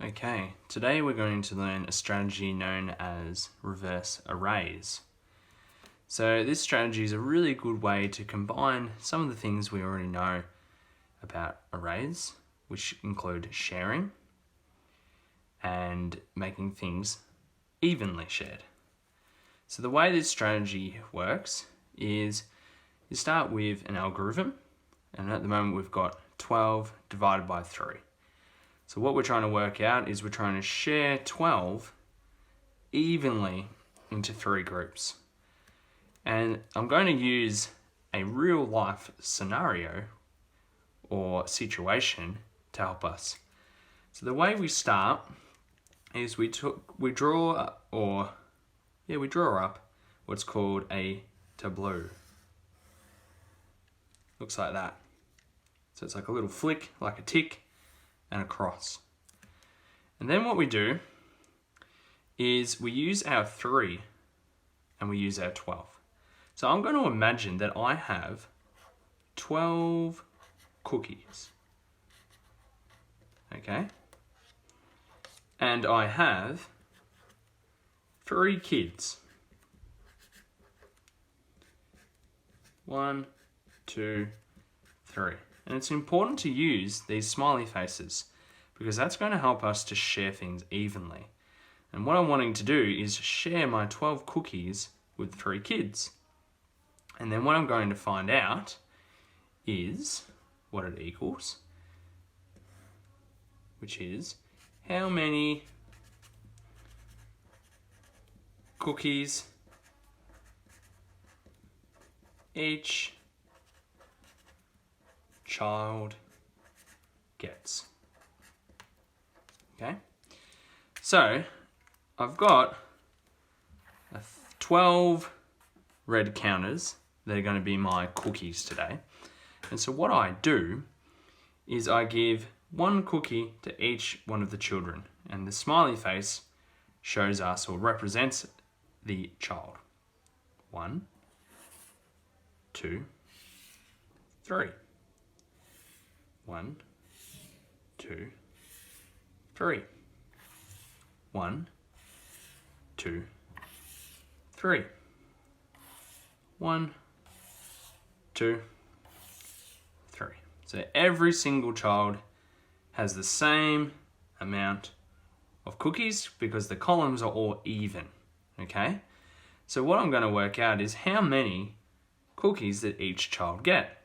Okay, today we're going to learn a strategy known as reverse arrays. So this strategy is a really good way to combine some of the things we already know about arrays, which include sharing and making things evenly shared. So the way this strategy works is you start with an algorithm, and at the moment we've got 12 divided by 3. So what we're trying to work out is we're trying to share 12 evenly into 3 groups. And I'm going to use a real life scenario or situation to help us. So the way we start is we draw up what's called a tableau. Looks like that. So it's like a little flick, like a tick, and a cross. And then what we do is we use our 3 and we use our 12. So I'm going to imagine that I have 12 cookies. Okay? And I have 3 kids. 1, 2, 3. And it's important to use these smiley faces because that's going to help us to share things evenly. And what I'm wanting to do is share my 12 cookies with 3 kids. And then what I'm going to find out is what it equals, which is how many cookies each child gets. Okay, so I've got 12 red counters that are going to be my cookies today. And so what I do is I give 1 cookie to each one of the children, and the smiley face shows us or represents the child. 1, 2, 3. 1, 2, 3. 1, 2, 3. 1, 2, 3. So every single child has the same amount of cookies because the columns are all even. Okay? So what I'm going to work out is how many cookies that each child get.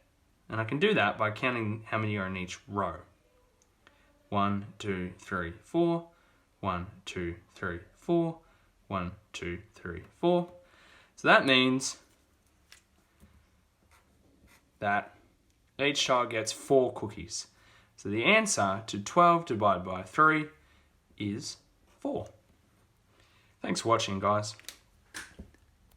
And I can do that by counting how many are in each row. 1, 2, 3, 4. 1, 2, 3, 4. 1, 2, 3, 4. So that means that each child gets 4 cookies. So the answer to 12 divided by 3 is 4. Thanks for watching, guys.